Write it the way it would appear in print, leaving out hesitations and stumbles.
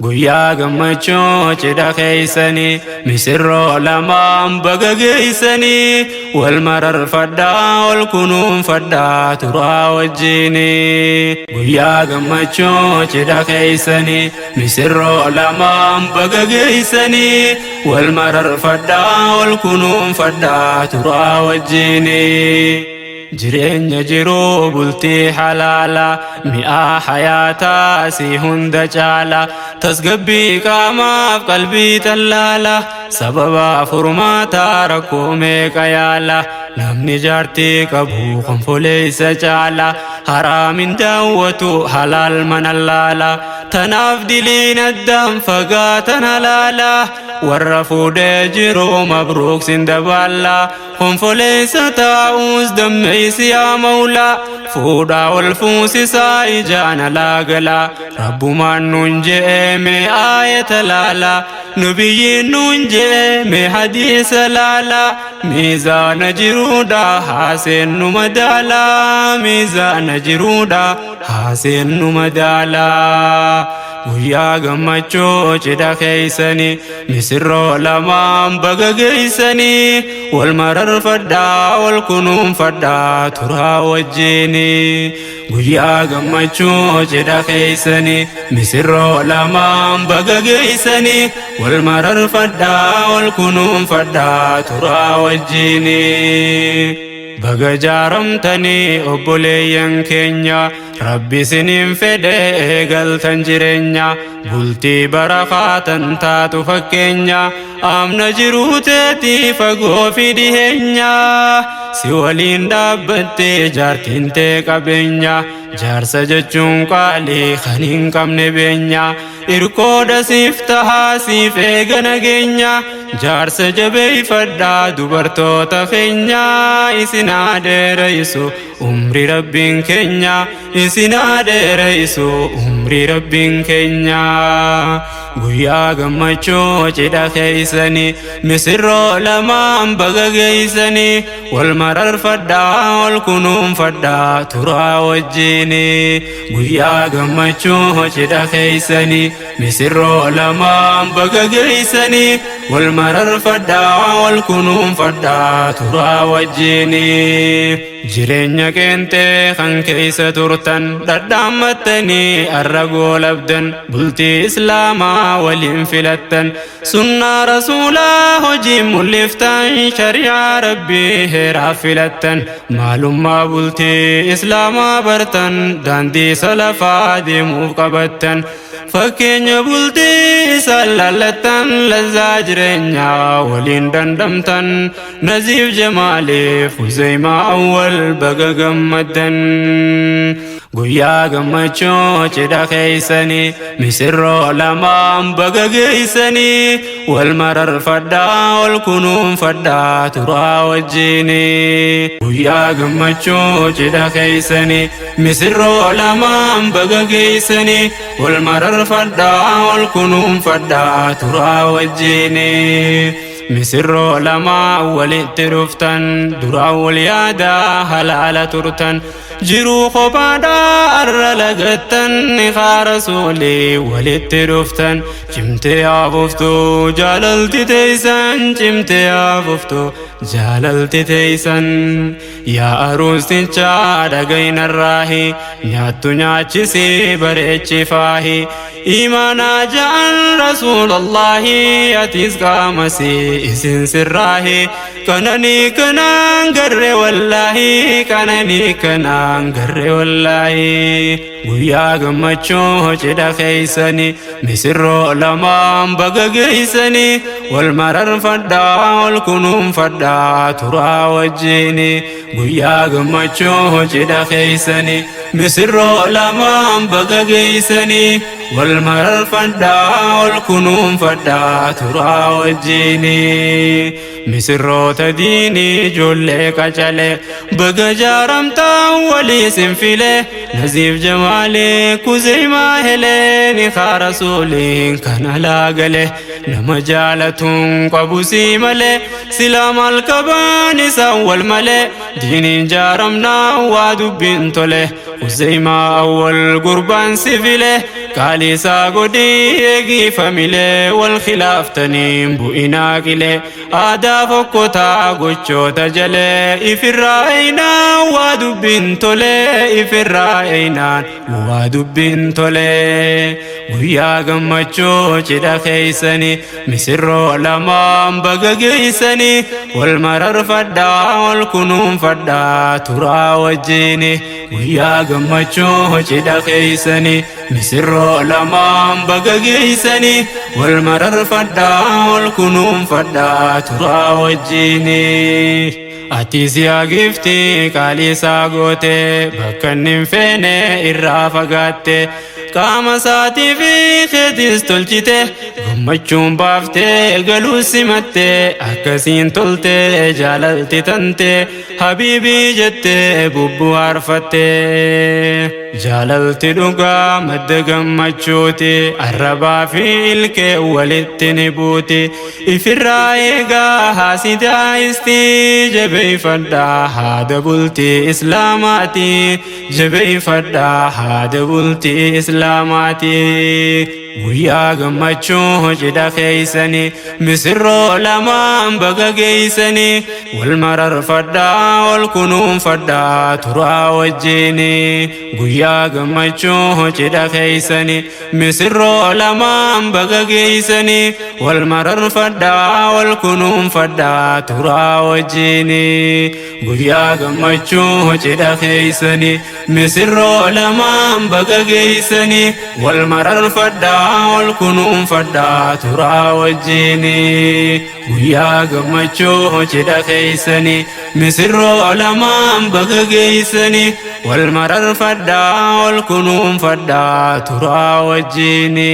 guyyaa gammachuu cidha keeysanii misirroo lamaan baga geeysanii wal mararfadhaa wal kunuunfadhaa turaa wajjini guyyaa gammachuu cidha keeysanii misirroo lamaan baga geeysanii wal mararfadhaa wal kunuunfadhaa turaa wajjini jireenya jiruu bultii halaala mi'aa hayaataa si hunda caala tasgabbii qaamaaf qalbii tallaala sababa furmaataa rakkoo meeqa yaala namni jaartii qabu konfoleessa caala haraamin daawwatu halaal manallaala tanaaf diliin addaan fagaatan halaala warra fuudhee jiru mabruuk sin dabaalla konfoleessa taa'uus dammeeysi yaa mawlaa fuudhaa wal fuusisaa ijaan alaa galaa rabbumaan nuun je'e mee aayata laala nubiyyiin nuun je'e mee hadiisa laala miizaana jiruudha haaseennu madaala miizaana jiruudha haaseennu madaala guyyaa gammachuu cidha keeysanii misirroo lamaan baga geeysanii wal mararfadhaa wal kunuunfadhaa turaa wajjini guyyaa gammachuu cidha keeysanii misirroo lamaan baga geeysanii wal mararfadhaa wal kunuunfadhaa turaa wajjini baga jaaramtanii obboleeyyan keenya rabbi siniin fedhe eegaltan jireenya bultii barakaatan taatu fakkeenya amna jiruu teetii fagoo fi dhiheenya si waliin dhaabbattee jaartiin tee qabeenya jaarsa jechuun qaalii kan hin qabne beenya irkooda siif tahaa siif eega nageenya jaarsa jabeeyfadhaa dubartoota keenya isin adeeraysu umrii rabbiin keenya isin adeeraysu umrii rabbiin keenya guyyaa gammachuu cidha keeysanii misirroo lamaan baga geeysanii wal mararfadhaa wal kunuunfadhaa turaa wajjini guyyaa gammachuu cidha keeysanii misirroo lamaan baga geeysanii wal mararfadhaa wal kunuunfadhaa turaa wajjini jireenya qeenxee kan keeysa turtan dhadhaammattanii arra goolabdan bultii islaamaa waliin filattan sunnaa rasuulaa hojii mul'iftan shari'aa rabbii heeraa filattan maalummaa bultii islaamaa bartan daandii salafaa deemuuf qabattan fakkeenya bultii isaan laallattan lazzaa jireenyaa waliin dandamtan naziif jamaaleef huzeymaa awwal baga gammaddan guyyaa gammachuu cidha keeysanii misirroo lamaan baga geeysanii wal mararfadhaa wal kunuunfadhaa turaa wajjini guyyaa gammachuu cidha keeysanii misirroo lamaan baga geeysanii wal mararfadhaa wal kunuunfadhaa turaa wajjini misirroo lamaa walitti dhuftan duraan wal yaadaa halaala turtan jiruu kophaadhaa arra lagattan kaa rasuulii walitti dhuftan cimtee haafuftu jaalalti teeysan cimtee haafuftu jaalalti teeysan yaa aruustichaa dhagaynarraahi nyaattu nyaachisii bareechifaahi imaanaa ja'an rasuulallahi atiis qaamasii isin sirraahi kananii kanaan garre wallaahi kananii kanaan garre wallaahi guyyaa gammachuu cidha keeysanii misirroo lamaan baga geeysanii wal mararfadhaa wal kunuunfadhaa turaa wajjini guyyaa gammachuu cidha keeysanii misirroo lamaan baga geeysanii wal mararfadhaa wal kunuunfadhaa turaa wajjini misirroota diinii ijoollee qacalee baga jaaramtaa walii sinfilee naziif jamaalee kuzeymaa helee kaa rasuuliin kana laagalee nama jaalatuun qabusii malee silaa maal qabaan isaan wal malee diiniin jaaramnaa waa dubbiin tole Uzeymaa awwal gurbaan sifile kaalisaa godhii eegii famile wal khilaaftaniin bu'inaa qile aadaa fokkotaa gochoota jale ifirraa eynaan waa dubbiin tole ifirraa eynaan waa dubbiin tole guyyaa gammachuu cidha keeysanii misirroo lamaan baga geeysanii wal mararfadhaa wal kunuunfadhaa turaa wajjiini guyyaa gammachuu cidha keeysanii misirroo lamaan baga geeysanii wal mararfadhaa wal kunuunfadhaa turaa wajjiini ati siyaa gifti kaalisaa goote bakka hin feene irraa fagaatte qaama isaatii fi keetis tolchite gammachuun baafte galuu simatte akkasiin tolte jaalalti tante habiibii jette bubbu'aarfatte jaalalti dhugaa madda gammachuuti arrabaa fi ilkee walitti ni buuti ifirraa eegaa haasidaa isti jabeeffadhaa haada bultii islaamaati jabeeffadhaa haada bultii islaamaati guyyaa gammachuu cidha keeysanii misirroo lamaan baga geeysanii wal mararfadhaa wal kunuunfadhaa turaa wajjiini guyyaa gammachuu cidha keeysanii misirroo lamaan baga geeysanii wal mararfadhaa wal kunuunfadhaa turaa wajjiini guyyaa gammachuu cidha keeysanii misirroo lamaan baga geeysanii wal mararfadhaa wal kunuunfadhaa turaa wajjiini guyyaa gammachuu cidha keeysanii misirroo lamaan baga geeysanii wal mararfadhaa wal kunuunfadhaa turaa wajjiini